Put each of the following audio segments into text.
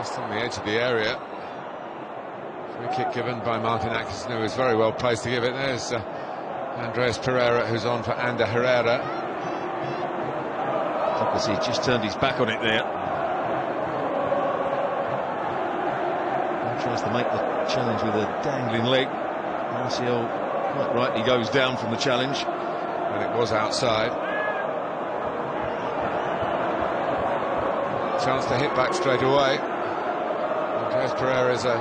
just on the edge of the area. Free kick given by Martin Atkinson, who is very well placed to give it. There's Andreas Pereira, who's on for Ander Herrera. Because he just turned his back on it there. He tries to make the challenge with a dangling leg. Martial quite rightly goes down from the challenge. And it was outside. Chance to hit back straight away. Andreas Pereira is a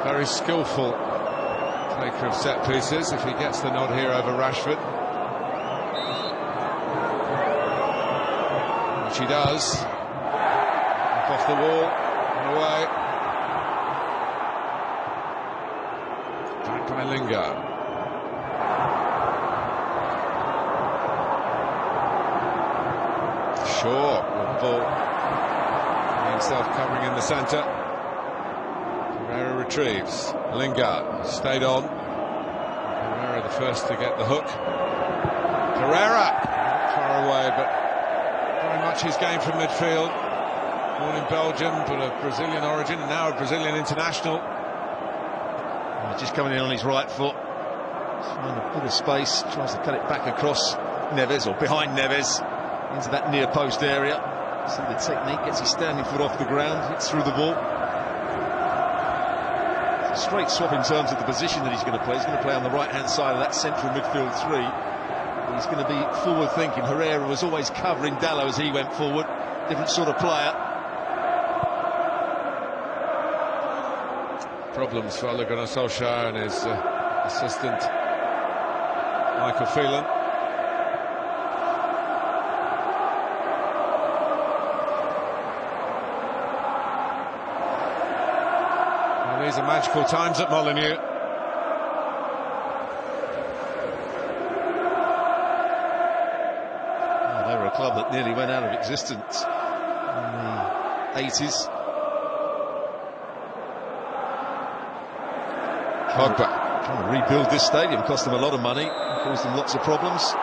very skillful taker of set pieces if he gets the nod here over Rashford, which he does. Up off the wall and away. Back by Lingard. Shaw with the ball. Himself covering in the centre. Pereira retrieves. Lingard stayed on. Pereira the first to get the hook. Pereira far away, but very much his game from midfield. Born in Belgium, but of Brazilian origin, and now a Brazilian international. Just coming in on his right foot, trying a bit of space, tries to cut it back across Neves, or behind Neves, into that near post area. See the technique, gets his standing foot off the ground, hits through the ball. It's a straight swap in terms of the position that he's going to play. He's going to play on the right-hand side of that central midfield three. He's going to be forward-thinking. Herrera was always covering Dalot as he went forward. Different sort of player. Problems for Ole Gunnar Solskjaer and his assistant Michael Phelan. Well, these are magical times at Molineux. Oh, they were a club that nearly went out of existence in the 80s. Pogba trying to rebuild this stadium, cost them a lot of money, caused them lots of problems.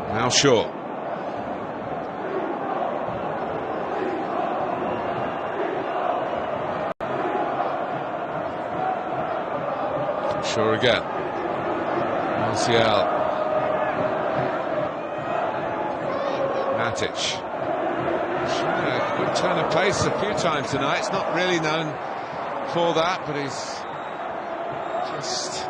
Now Shaw. Shaw again. Martial. Matic. Good turn of pace a few times tonight. It's not really known for that, but he's just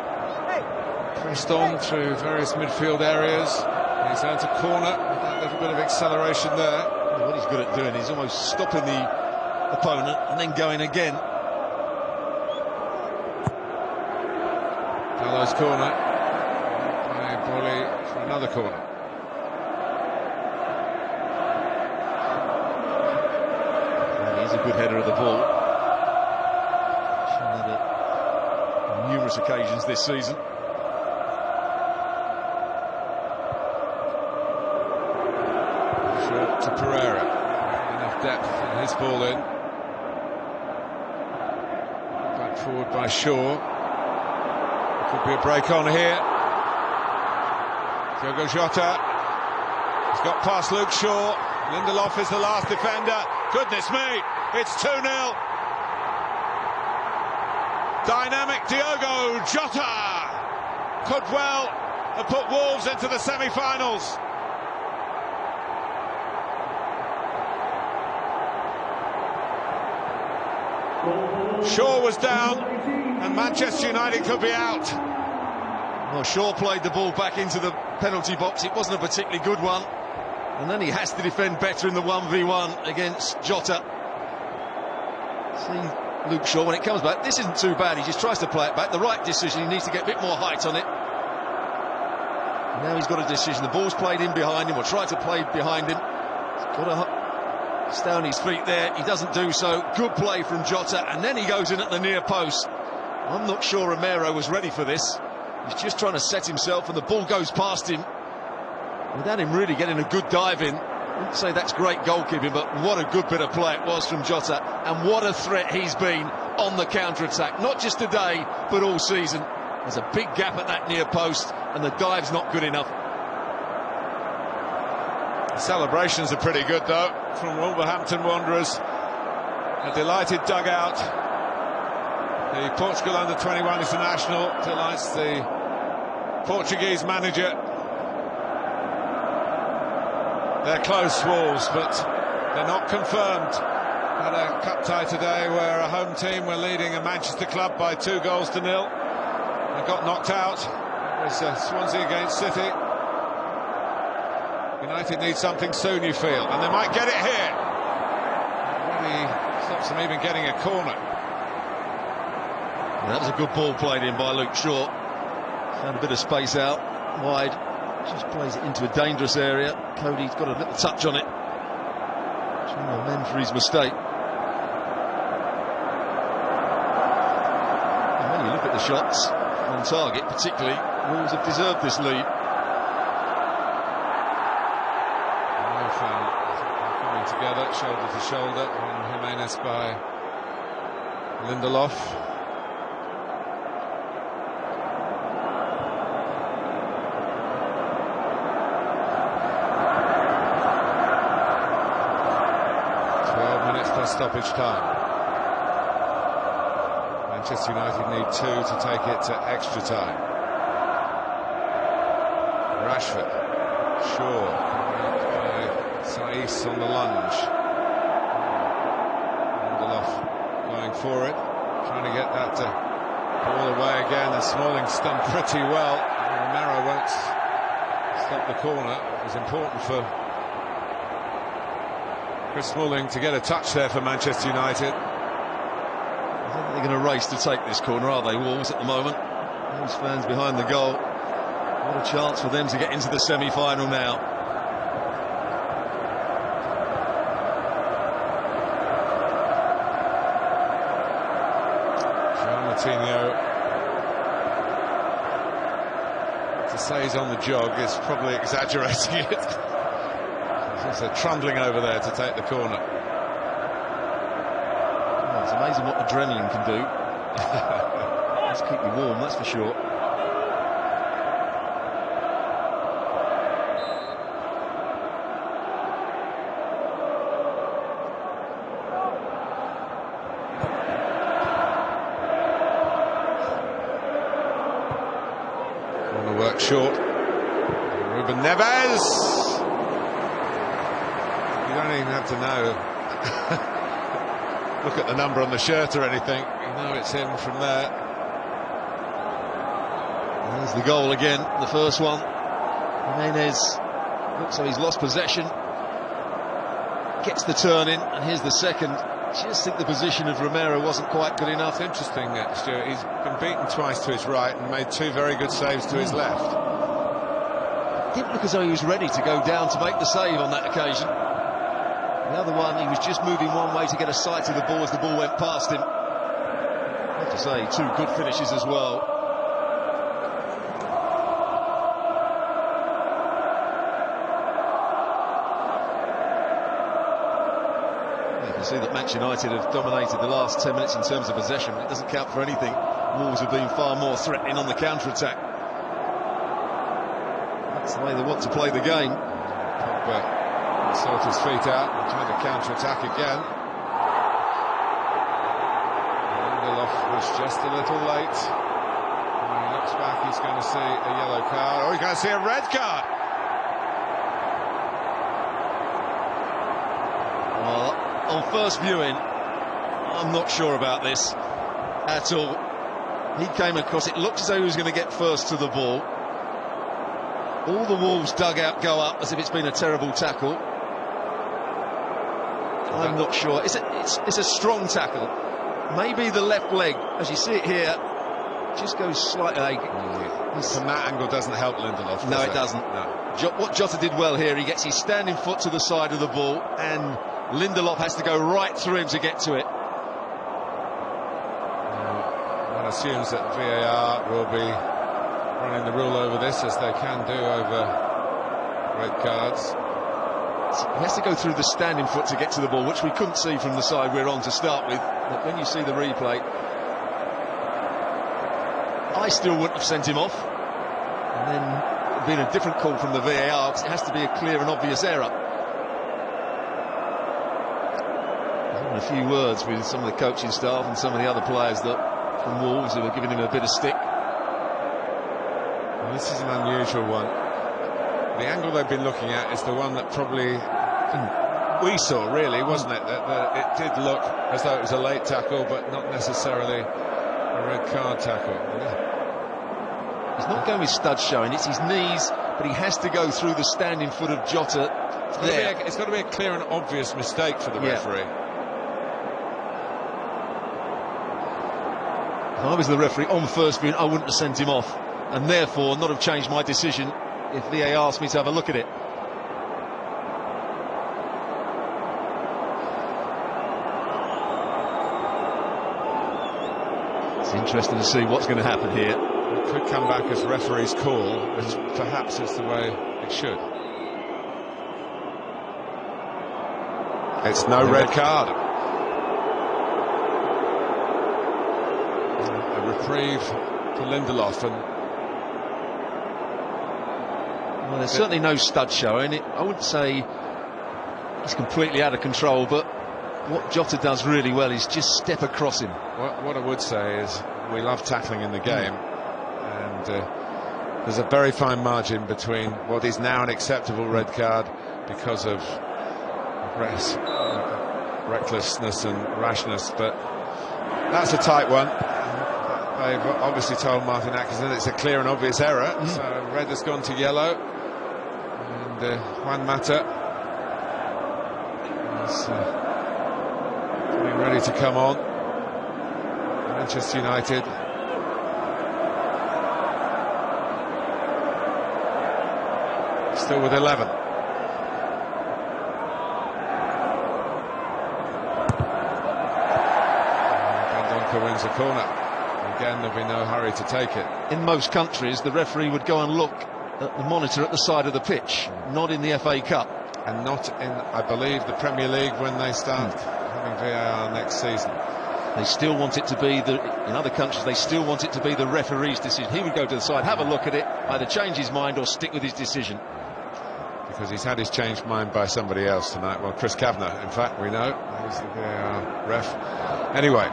pressed on through various midfield areas. He's down to corner with that little bit of acceleration there. What he's good at doing is almost stopping the opponent and then going again. Dalot's corner. Bolly for another corner. He's a good header of the ball. Shown that on numerous occasions this season. Short to Pereira. Enough depth in his ball in. Back forward by Shaw. Could be a break on here. Diogo Jota. He's got past Luke Shaw. Lindelof is the last defender. Goodness me, it's 2-0. Dynamic Diogo Jota could well have put Wolves into the semi-finals. Shaw was down and Manchester United could be out. Well, Shaw played the ball back into the penalty box. It wasn't a particularly good one. And then he has to defend better in the 1v1 against Jota. See Luke Shaw when it comes back. This isn't too bad. He just tries to play it back. The right decision. He needs to get a bit more height on it. Now he's got a decision. The ball's played in behind him, or tried to play behind him. He's got to stay on his feet there. He doesn't do so. Good play from Jota. And then he goes in at the near post. I'm not sure Romero was ready for this. He's just trying to set himself, and the ball goes past him without him really getting a good dive in. I wouldn't say that's great goalkeeping, but what a good bit of play it was from Jota, and what a threat he's been on the counter-attack, not just today but all season. There's a big gap at that near post, and the dive's not good enough. The celebrations are pretty good, though, from Wolverhampton Wanderers. A delighted dugout. The Portugal under-21 international delights the Portuguese manager. They're close, Wolves, but they're not confirmed. Had a cup tie today where a home team were leading a Manchester club by 2 goals to 0. They got knocked out. It was Swansea against City. United need something soon, you feel, and they might get it here. Really stops them even getting a corner. That was a good ball played in by Luke Shaw. Found a bit of space out wide. Just plays it into a dangerous area. Cody's got a little touch on it. Trying to amend for his mistake. And when you look at the shots on target, particularly, Wolves have deserved this lead. Coming together, shoulder to shoulder, and Jimenez by Lindelof. Stoppage time. Manchester United need 2 to take it to extra time. Rashford, Shaw, by Saiss on the lunge. Lindelof going for it, trying to get that ball away again, and Smalling's done pretty well. Romero won't stop the corner. It was important for Chris Smalling to get a touch there for Manchester United. I don't think they're going to race to take this corner, are they, Wolves, at the moment? Those fans behind the goal. What a chance for them to get into the semi-final now. João Moutinho, to say he's on the jog is probably exaggerating it. It's a trundling over there to take the corner. Oh, it's amazing what adrenaline can do. Let's keep you warm, that's for sure. Corner work short. Ruben Neves. You don't even have to know. Look at the number on the shirt or anything. You know it's him from there. There's the goal again, the first one. Jimenez looks like he's lost possession. Gets the turn in, and here's the second. Just think the position of Romero wasn't quite good enough. Interesting, Stuart. He's been beaten twice to his right and made 2 very good saves to his left. Didn't look as though he was ready to go down to make the save on that occasion. The other one, he was just moving one way to get a sight of the ball as the ball went past him. I have to say, 2 good finishes as well. You can see that Manchester United have dominated the last 10 minutes in terms of possession, but it doesn't count for anything. Wolves have been far more threatening on the counter-attack. That's the way they want to play the game. Pogba sort his feet out and trying to counter-attack again. Lindelof was just a little late. When he looks back, he's going to see a yellow card, or he's going to see a red card. Well, on first viewing, I'm not sure about this at all. He came across, it looked as though he was going to get first to the ball. All the Wolves dugout go up as if it's been a terrible tackle. I'm not sure. It's a strong tackle. Maybe the left leg, as you see it here, just goes slightly. From that angle doesn't help Lindelof. No, it doesn't. No. What Jota did well here, he gets his standing foot to the side of the ball, and Lindelof has to go right through him to get to it. One assumes that VAR will be running the rule over this, as they can do over red cards. He has to go through the standing foot to get to the ball, which we couldn't see from the side we're on to start with. But when you see the replay, I still wouldn't have sent him off. And then it would have been a different call from the VAR, because it has to be a clear and obvious error. Having a few words with some of the coaching staff and some of the other players from Wolves who are giving him a bit of stick. Well, this is an unusual one. The angle they've been looking at is the one that probably we saw, really, wasn't it? That it did look as though it was a late tackle, but not necessarily a red card tackle. Yeah. He's not going with studs showing, it's his knees, but he has to go through the standing foot of Jota. It's got to be a clear and obvious mistake for the referee. If I was the referee on first viewing, I wouldn't have sent him off, and therefore not have changed my decision if VAR asked me to have a look at it. It's interesting to see what's going to happen here. It could come back as referee's call, which perhaps is the way it should. It's no red card. A reprieve to Lindelof, and well, there's certainly no stud showing. I wouldn't say he's completely out of control, but what Jota does really well is just step across him. What I would say is we love tackling in the game, and there's a very fine margin between what is now an acceptable red card because of recklessness and rashness, but that's a tight one. They've obviously told Martin Atkinson it's a clear and obvious error, so red has gone to yellow, and Juan Mata is getting ready to come on. Manchester United still with 11. Dendoncker wins the corner. Again, there'll be no hurry to take it. In most countries, the referee would go and look at the monitor at the side of the pitch, not in the FA Cup. And not in, I believe, the Premier League when they start having VAR next season. They still want it to be in other countries, they still want it to be the referee's decision. He would go to the side, have a look at it, either change his mind or stick with his decision. Because he's had his changed mind by somebody else tonight. Well, Chris Kavanagh, in fact, we know. He's the VAR ref. Anyway,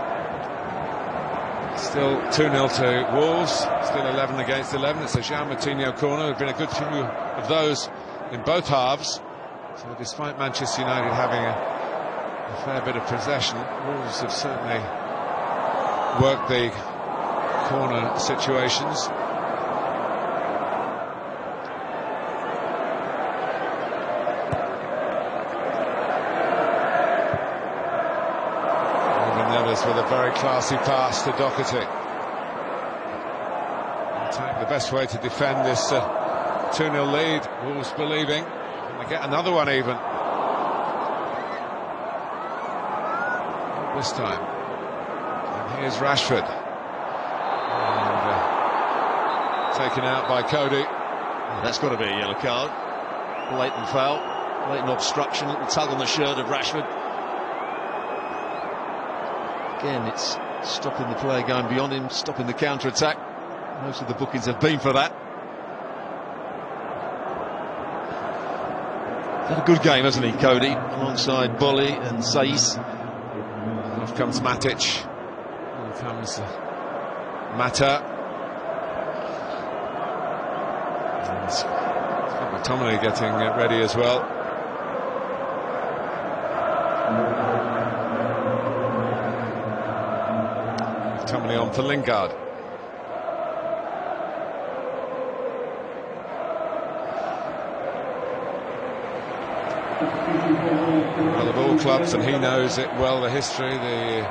still 2-0 to Wolves, still 11 against 11. It's a João Moutinho corner. There have been a good few of those in both halves. So despite Manchester United having a fair bit of possession, Wolves have certainly worked the corner situations. With a very classy pass to Doherty. The best way to defend this 2-0 lead, Wolves believing, and they get another one even. This time. And here's Rashford. And, taken out by Cody. That's got to be a yellow card. Blatant foul, blatant obstruction, little tug on the shirt of Rashford. Again, it's stopping the player going beyond him, stopping the counter-attack. Most of the bookings have been for that. Had a good game, hasn't he, Cody? Alongside Bolly and Saiz. Off comes Matic. Here comes Mata. And McTominay getting ready as well. McTominay on for Lingard. Well, of all clubs, and he knows it well, the history, the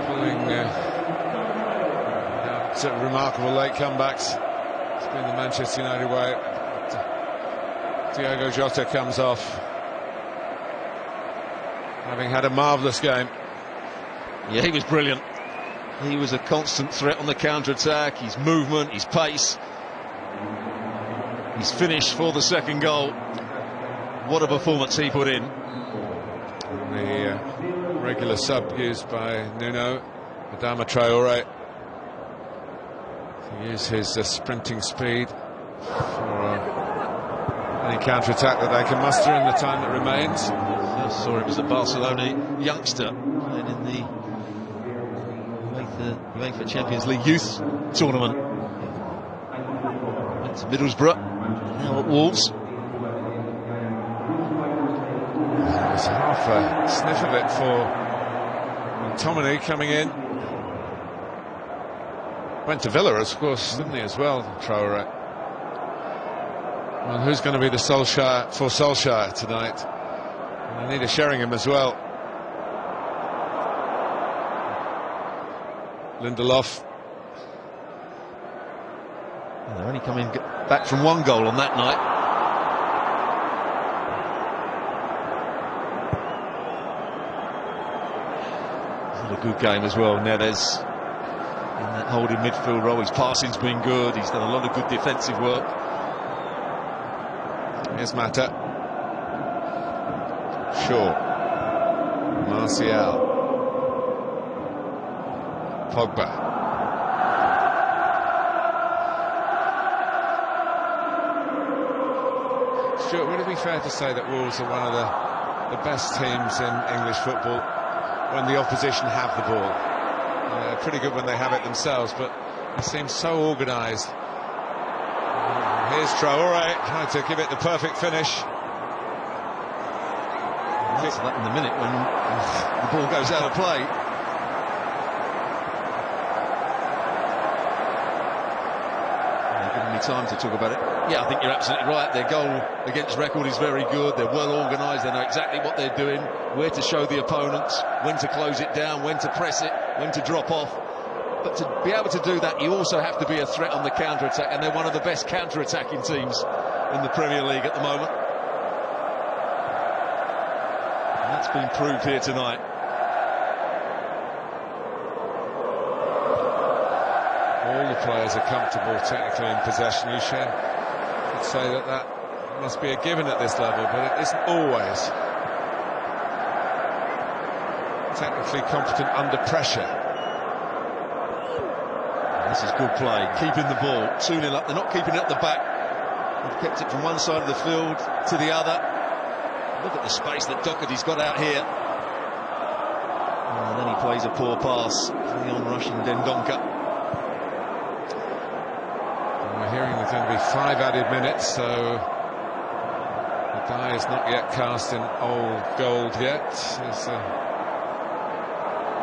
pulling remarkable late comebacks. It's been the Manchester United way. Diogo Jota comes off, having had a marvellous game. Yeah, he was brilliant. He was a constant threat on the counter-attack. His movement, his pace, his finish for the second goal. What a performance he put in. The regular sub used by Nuno, Adama Traore. use his sprinting speed for any counter-attack that they can muster in the time that remains. First saw him as a Barcelona youngster playing in the UEFA Champions League Youth Tournament. Went to Middlesbrough, now at Wolves. There was half a sniff of it for Tomini coming in. Went to Villa, of course, didn't he, as well, Traoré. Well, who's going to be the Solskjaer tonight? And they need a Sheringham as well. Lindelof. Well, they're only coming back from one goal on that night. It's a good game as well. Neves in that holding midfield role. His passing's been good. He's done a lot of good defensive work. Here's Mata. Shaw. Martial. Pogba. Stuart, would it be fair to say that Wolves are one of the best teams in English football when the opposition have the ball? Pretty good when they have it themselves, but they seem so organised. Here's Traoré trying to give it the perfect finish. That's that in the minute when the ball goes out of play. Giving me time to talk about it. Yeah, I think you're absolutely right. Their goal against record is very good. They're well organised. They know exactly what they're doing, where to show the opponents, when to close it down, when to press it, when to drop off. But to be able to do that, you also have to be a threat on the counter-attack, and they're one of the best counter-attacking teams in the Premier League at the moment. And that's been proved here tonight. All the players are comfortable technically in possession. You should say that must be a given at this level, but it isn't always. Technically competent under pressure. This is good play, keeping the ball, 2-0 up. They're not keeping it at the back. They've kept it from one side of the field to the other. Look at the space that Doherty's got out here. And then he plays a poor pass for the on-rushing Dendoncker. We're hearing there's going to be 5 added minutes, so the die is not yet cast in old gold yet. It's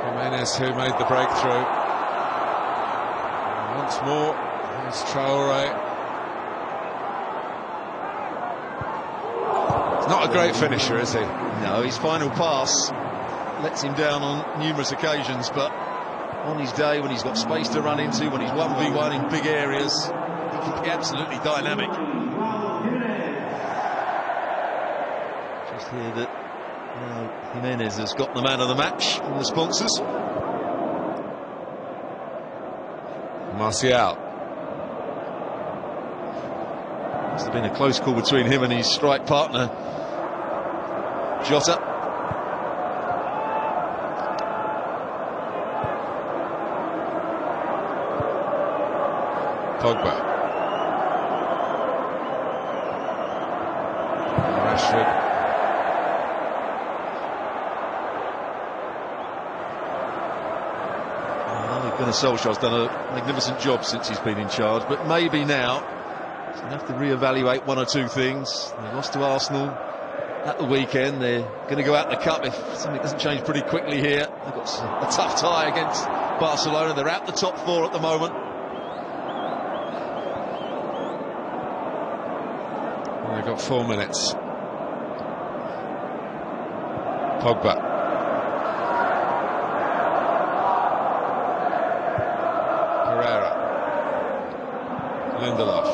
Jimenez who made the breakthrough. Once more, there's Traoré. He's not a great finisher, is he? No, his final pass lets him down on numerous occasions, but on his day, when he's got space to run into, when he's 1v1 in big areas, he can be absolutely dynamic. Just hear that Jimenez has got the man of the match from the sponsors. Martial. Must have been a close call between him and his strike partner, Jota. Pogba. Rashford. Gunnar Solskjaer's done a magnificent job since he's been in charge, but maybe now he's going to have to re-evaluate one or two things. They lost to Arsenal at the weekend. They're going to go out in the cup if something doesn't change pretty quickly here. They've got a tough tie against Barcelona. They're out the top 4 at the moment. Well, they've got 4 minutes. Pogba. Lindelof.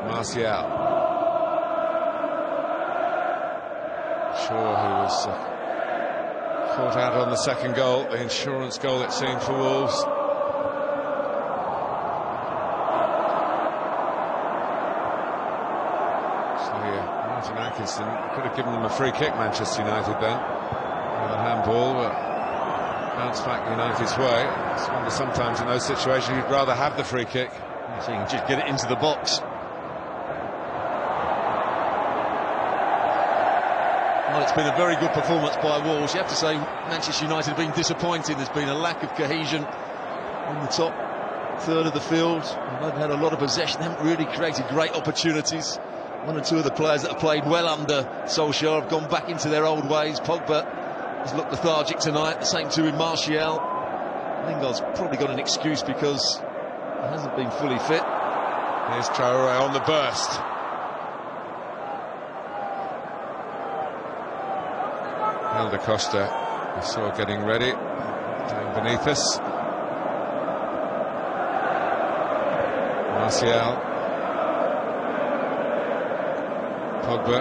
Martial. Shaw, who was caught out on the second goal, the insurance goal it seemed for Wolves. So yeah, Martin Atkinson could have given them a free kick, Manchester United then. A handball, but bounce back United's way. I just wonder sometimes in those situations you'd rather have the free kick. So you can just get it into the box. Well, it's been a very good performance by Wolves. You have to say Manchester United have been disappointing. There's been a lack of cohesion in the top third of the field. They've had a lot of possession. They haven't really created great opportunities. One or two of the players that have played well under Solskjaer have gone back into their old ways. Pogba has looked lethargic tonight. The same too with Martial. Lingard's probably got an excuse because he hasn't been fully fit. Here's Traoré on the burst. Helder Costa, we saw getting ready, down beneath us. Martial. Pogba.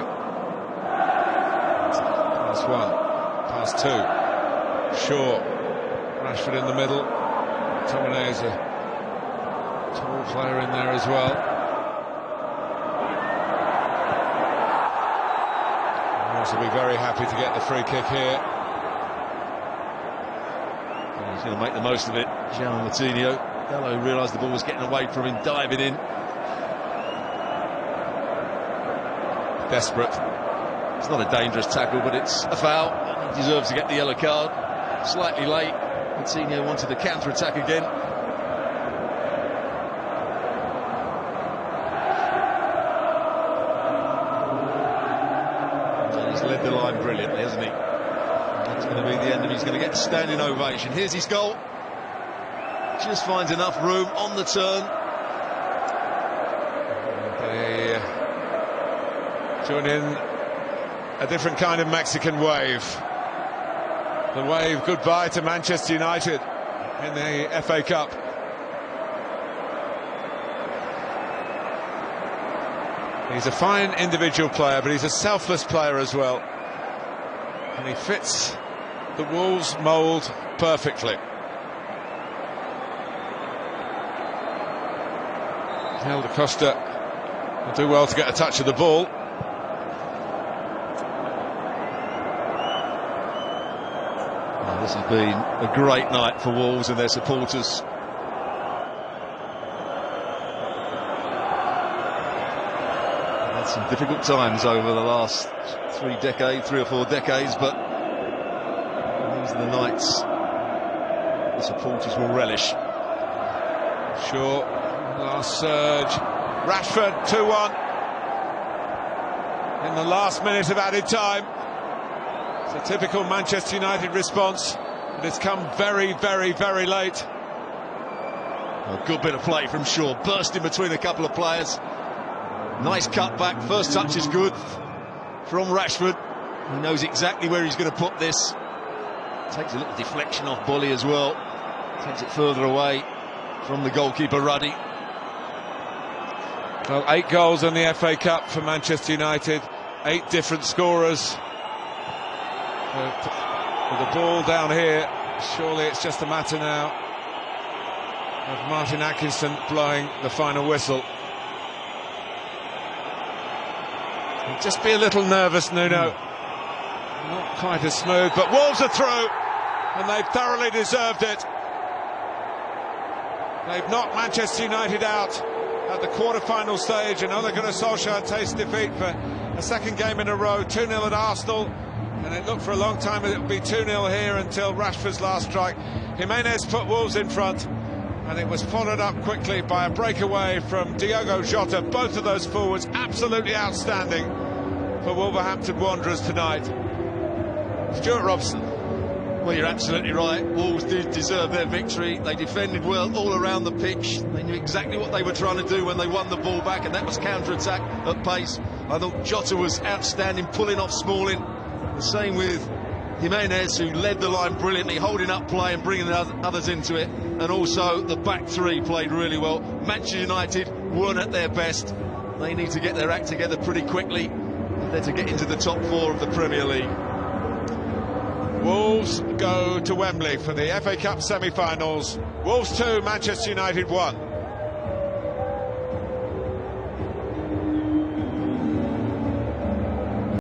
Pass one. Pass two. Shaw. Rashford in the middle. McTominay is a tall player in there as well. Marzo will be very happy to get the free kick here. And he's going to make the most of it. João Moutinho. Gallo realised the ball was getting away from him, diving in. Desperate. It's not a dangerous tackle, but it's a foul. And he deserves to get the yellow card. Slightly late. Moutinho wanted the counter-attack again. He's led the line brilliantly, hasn't he? That's going to be the end, and he's going to get a standing ovation. Here's his goal. Just finds enough room on the turn. They join in a different kind of Mexican wave. The wave goodbye to Manchester United in the FA Cup. He's a fine individual player, but he's a selfless player as well. And he fits the Wolves mould perfectly. Helder Costa will do well to get a touch of the ball. Well, this has been a great night for Wolves and their supporters. They've had some difficult times over the last 3 or 4 decades, but these are the nights the supporters will relish. Sure. Last surge. Rashford 2-1 in the last minute of added time. It's a typical Manchester United response, but it's come very, very, very late. A good bit of play from Shaw, bursting between a couple of players. Nice cutback. First touch is good from Rashford. He knows exactly where he's going to put this. Takes a little deflection off Bully as well. Takes it further away from the goalkeeper Ruddy. Well, 8 goals in the FA Cup for Manchester United, 8 different scorers. With the ball down here, surely it's just a matter now of Martin Atkinson blowing the final whistle. He'll just be a little nervous, Nuno. Not quite as smooth, but Wolves are through, and they've thoroughly deserved it. They've knocked Manchester United out at the quarter-final stage, and Ole Gunnar Solskjaer tastes defeat for a second game in a row. 2-0 at Arsenal, and it looked for a long time that it would be 2-0 here until Rashford's last strike. Jimenez put Wolves in front, and it was followed up quickly by a breakaway from Diogo Jota. Both of those forwards absolutely outstanding for Wolverhampton Wanderers tonight. Stuart Robson. Well, you're absolutely right. Wolves did deserve their victory. They defended well all around the pitch. They knew exactly what they were trying to do when they won the ball back, and that was counter-attack at pace. I thought Jota was outstanding, pulling off Smalling. The same with Jimenez, who led the line brilliantly, holding up play and bringing the others into it. And also the back three played really well. Manchester United weren't at their best. They need to get their act together pretty quickly if they're to get into the top 4 of the Premier League. Wolves go to Wembley for the FA Cup semi-finals. Wolves 2, Manchester United 1.